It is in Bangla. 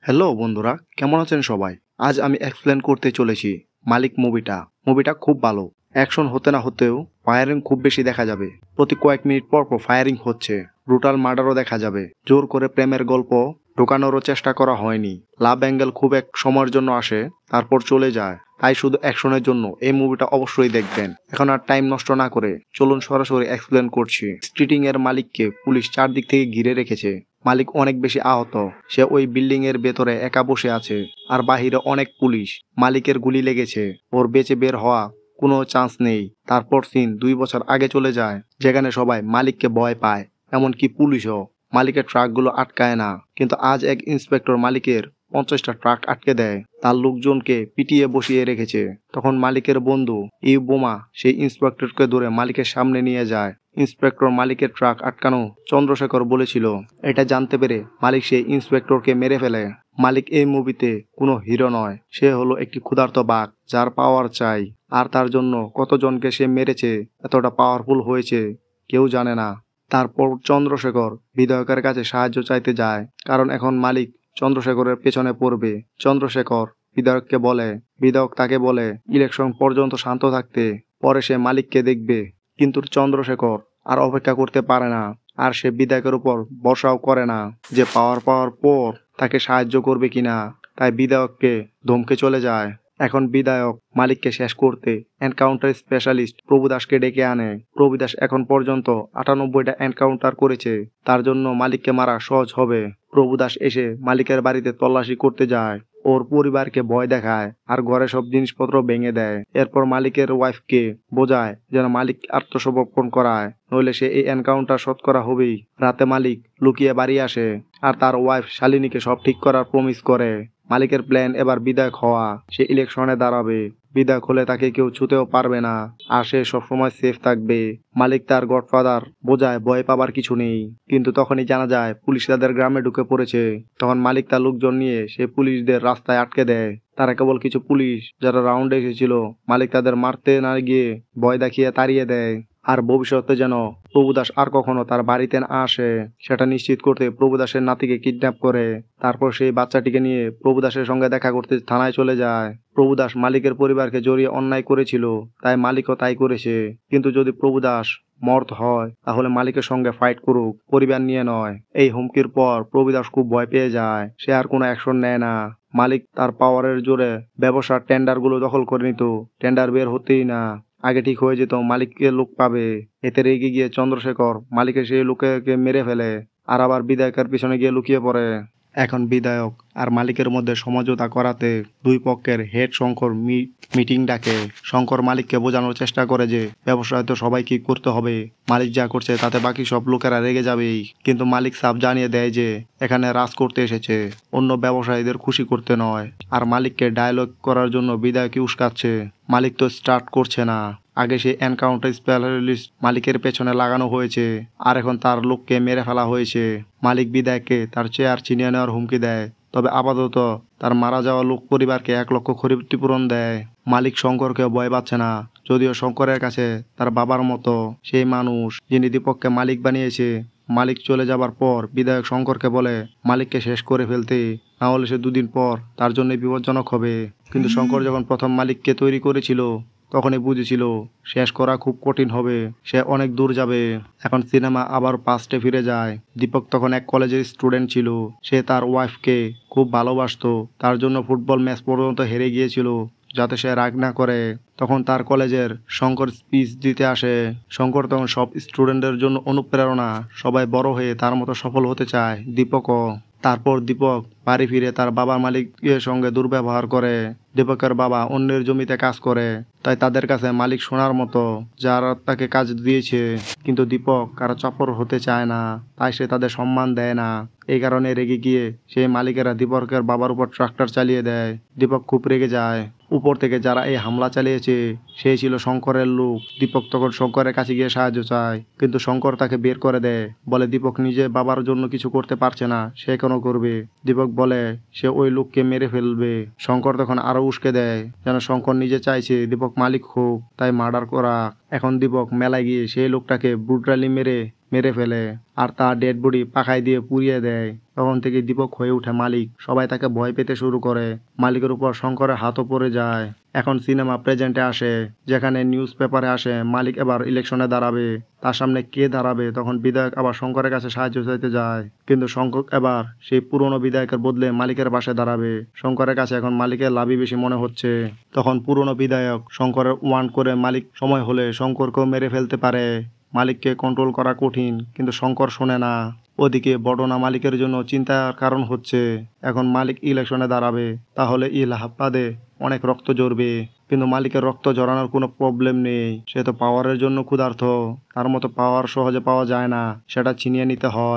হ্যালো বন্ধুরা, কেমন আছেন সবাই? আজ আমি এক্সপ্লেন করতে চলেছি মালিক মুভিটা খুব ভালো। অ্যাকশন হতে না হতেও ফায়ারিং খুব বেশি দেখা যাবে। প্রতি কয়েক মিনিট পর পর ফায়ারিং হচ্ছে, ব্রুটাল মার্ডারও দেখা যাবে। জোর করে প্রেমের গল্প ঢোকানোরও চেষ্টা করা হয়নি। লাভ অ্যাঙ্গেল খুব এক সময়ের জন্য আসে, তারপর চলে যায়। তাই শুধু অ্যাকশনের জন্য এই মুভিটা অবশ্যই দেখবেন। এখন আর টাইম নষ্ট না করে চলুন সরাসরি এক্সপ্লেন করছি। স্ট্রিটিং এর মালিককে পুলিশ চারদিক থেকে ঘিরে রেখেছে। মালিক অনেক বেশি আহত। সে ওই বিল্ডিং এর ভেতরে একা বসে আছে, আর বাহিরে অনেক পুলিশ। মালিকের গুলি লেগেছে, ওর বেঁচে বের হওয়া কোনো চান্স নেই। তারপর সিন 2 বছর আগে চলে যায়, যেখানে সবাই মালিককে ভয় পায়, এমনকি পুলিশও। মালিকের ট্রাকগুলো আটকায় না, কিন্তু আজ এক ইন্সপেক্টর মালিকের 50টা ট্রাক আটকে দেয়। তার লোকজনকে পিটিয়ে বসিয়ে রেখেছে। তখন মালিকের বন্ধু বোমা সেই ইন্সপেক্টরকে ধরে মালিকের সামনে নিয়ে যায়। ইন্সপেক্টর মালিকের ট্রাক আটকানো চন্দ্রশেখর বলেছিল। এটা জানতে পেরে মালিক সেই ইন্সপেক্টরকে মেরে ফেলে। মালিক এই মুভিতে কোনো হিরো নয়, সে হলো একটি ক্ষুধার্ত বাঘ যার পাওয়ার চাই। আর তার জন্য কতজনকে সে মেরেছে, এতটা পাওয়ারফুল হয়েছে কেউ জানে না। তারপর চন্দ্রশেখর বিধায়কের কাছে সাহায্য চাইতে যায়, কারণ এখন মালিক চন্দ্রশেখরের পেছনে পড়বে। চন্দ্রশেখর বিধায়ককে বলে, বিধায়ক তাকে বলে ইলেকশন পর্যন্ত শান্ত থাকতে, পরে সে মালিককে দেখবে। কিন্তু চন্দ্রশেখর আর অপেক্ষা করতে পারে না, আর সে বিধায়কের উপর ভরসাও করে না যে পাওয়ার পর তাকে সাহায্য করবে কিনা। তাই বিধায়ককে ধমকে চলে যায়। এখন বিধায়ক মালিককে শেষ করতে এনকাউন্টার স্পেশালিস্ট প্রভুদাসকে ডেকে আনে। প্রভুদাস এখন পর্যন্ত 98টা এনকাউন্টার করেছে, তার জন্য মালিককে মারা সহজ হবে। প্রভুদাস এসে মালিকের বাড়িতে তল্লাশি করতে যায়, ওর পরিবারকে ভয় দেখায়, আর ঘরে সব জিনিসপত্র ভেঙে দেয়। এরপর মালিকের ওয়াইফকে বোঝায় যেন মালিক আত্মসমর্পণ করায়, নইলে সে এই এনকাউন্টার শোধ করা হবেই। রাতে মালিক লুকিয়ে বাড়ি আসে, আর তার ওয়াইফ শালিনীকে সব ঠিক করার প্রমিস করে। মালিকের প্ল্যান এবার বিধায়ক হওয়া। সে ইলেকশনে দাঁড়াবে। বিধায়ক হলে তাকে কেউ ছুতেও পারবে না, আর সে সবসময় সেফ থাকবে। মালিক তার গডফাদার বোঝায় ভয় পাবার কিছু নেই, কিন্তু তখনই জানা যায় পুলিশ তাদের গ্রামে ঢুকে পড়েছে। তখন মালিক তার লোকজন নিয়ে সে পুলিশদের রাস্তায় আটকে দেয়। তারা কেবল কিছু পুলিশ যারা রাউন্ডে এসেছিল, মালিক তাদের মারতে না গিয়ে ভয় দেখিয়ে তাড়িয়ে দেয়। আর ভবিষ্যতে যেন প্রভুদাস আর কখনো তার বাড়িতে না আসে, সেটা নিশ্চিত করতে প্রভুদাসের নাতিকে কিডন্যাপ করে। তারপর সেই বাচ্চাটিকে নিয়ে প্রভুদাসের সঙ্গে দেখা করতে থানায় চলে যায়। প্রভুদাস মালিকের পরিবারকে জড়িয়ে অন্যায় করেছিল, তাই মালিকও তাই করেছে। কিন্তু যদি প্রভুদাস মর্ত হয়, তাহলে মালিকের সঙ্গে ফাইট করুক, পরিবার নিয়ে নয়। এই হুমকির পর প্রভুদাস খুব ভয় পেয়ে যায়। সে আর কোনো অ্যাকশন নেয় না। মালিক তার পাওয়ারের জোরে ব্যবসার টেন্ডারগুলো দখল করে নিত। টেন্ডার বের হতেই না, আগে ঠিক হয়ে যেত মালিককে লোক পাবে। এতে রেগে গিয়ে চন্দ্রশেখর মালিকের সেই লোককে মেরে ফেলে, আর আবার বিধায়কের পিছনে গিয়ে লুকিয়ে পড়ে। এখন বিধায়ক আর মালিকের মধ্যে সমঝোতা করাতে দুই পক্ষের হেড শঙ্কর মিটিং ডাকে। শঙ্কর মালিককে বোঝানোর চেষ্টা করে যে ব্যবসায় তো সবাইকে করতে হবে, মালিক যা করছে তাতে বাকি সব লোকেরা রেগে যাবেই। কিন্তু মালিক সাফ জানিয়ে দেয় যে এখানে রাজ করতে এসেছে, অন্য ব্যবসায়ীদের খুশি করতে নয়। আর মালিককে ডায়লগ করার জন্য বিধায়কই উস্কাচ্ছে। মালিক তো স্টার্ট করছে না। আগে সে এনকাউন্টার স্পেশালিস্ট মালিকের পেছনে লাগানো হয়েছে, আর এখন তার লোককে মেরে ফেলা হয়েছে। মালিক বিধায়ককে তার চেয়ার ছিনিয়ে নেওয়ার হুমকি দেয়, তবে আপাতত তার মারা যাওয়া লোক পরিবারকে 1 লক্ষ ক্ষতিপূরণ দেয়। মালিক শঙ্করকেও ভয় পাচ্ছে না, যদিও শঙ্করের কাছে তার বাবার মতো সেই মানুষ যিনি দীপককে মালিক বানিয়েছে। মালিক চলে যাবার পর বিধায়ক শঙ্করকে বলে মালিককে শেষ করে ফেলতে, না হলে সে 2 দিন পর তার জন্য বিপজ্জনক হবে। কিন্তু শঙ্কর যখন প্রথম মালিককে তৈরি করেছিল, তখনই বুঝেছিল শেষ করা খুব কঠিন হবে, সে অনেক দূর যাবে। এখন সিনেমা আবার পাস্টে ফিরে যায়। দীপক তখন এক কলেজের স্টুডেন্ট ছিল। সে তার ওয়াইফকে খুব ভালোবাসতো, তার জন্য ফুটবল ম্যাচ পর্যন্ত হেরে গিয়েছিল যাতে সে রাগ না করে। তখন তার কলেজের শঙ্কর স্পিচ দিতে আসে। শঙ্কর তখন সব স্টুডেন্টদের জন্য অনুপ্রেরণা, সবাই বড় হয়ে তার মতো সফল হতে চায়, দীপকও। তারপর দীপক বাড়ি ফিরে তার বাবার মালিকের সঙ্গে দুর্ব্যবহার করে। দীপকের বাবা অন্যের জমিতে কাজ করে, তাই তাদের কাছে মালিক শোনার মতো, যারা তাকে কাজ দিয়েছে। কিন্তু দীপক কারো চাপর হতে চায় না, তাই সে তাদের সম্মান দেয় না। এই কারণে রেগে গিয়ে সেই মালিকেরা দীপকের বাবার উপর ট্রাক্টর চালিয়ে দেয়। দীপক খুব রেগে যায়। উপর থেকে যারা এই হামলা চালিয়েছে সেই ছিল শঙ্করের লোক। দীপক তখন শঙ্করের কাছে গিয়ে সাহায্য চায়, কিন্তু শঙ্কর তাকে বের করে দেয়, বলে দীপক নিজে বাবার জন্য কিছু করতে পারছে না, সে কেন করবে। দীপক বলে সে ওই লোককে মেরে ফেলবে। শঙ্কর তখন আরো উস্কে দেয় যেন শঙ্কর নিজে চাইছে দীপক মালিক হোক, তাই মার্ডার করা। এখন দীপক মেলায় গিয়ে সেই লোকটাকে ব্রুটালি মেরে ফেলে আর তার ডেড বডি পাখায় দিয়ে পুড়িয়ে দেয়। তখন থেকে দীপক হয়ে ওঠে মালিক। সবাই তাকে ভয় পেতে শুরু করে। মালিকের উপর শঙ্করের হাতও পড়ে যায়। এখন সিনেমা প্রেজেন্টে আসে, যেখানে নিউজ পেপারে আসে মালিক এবার ইলেকশনে দাঁড়াবে। তার সামনে কে দাঁড়াবে, তখন বিধায়ক আবার শঙ্করের কাছে সাহায্য চাইতে যায়। কিন্তু শঙ্কর এবার সেই পুরনো বিধায়কের বদলে মালিকের পাশে দাঁড়াবে। শঙ্করের কাছে এখন মালিকের লাভই বেশি মনে হচ্ছে। তখন পুরনো বিধায়ক শঙ্করের ওয়ার্ন করে মালিক সময় হলে শঙ্করকেও মেরে ফেলতে পারে। মালিককে কন্ট্রোল করা কঠিন, কিন্তু শঙ্কর শোনে না। ওদিকে বড়না মালিকের জন্য চিন্তার কারণ হচ্ছে। এখন মালিক ইলেকশনে দাঁড়াবে, তাহলে ইলাহাবাদে অনেক রক্ত ঝরবে। কিন্তু মালিকের রক্ত ঝরানোর কোনো প্রবলেম নেই। সে তো পাওয়ারের জন্য ক্ষুধার্ত। তার মতো পাওয়ার সহজে পাওয়া যায় না, সেটা ছিনিয়ে নিতে হয়।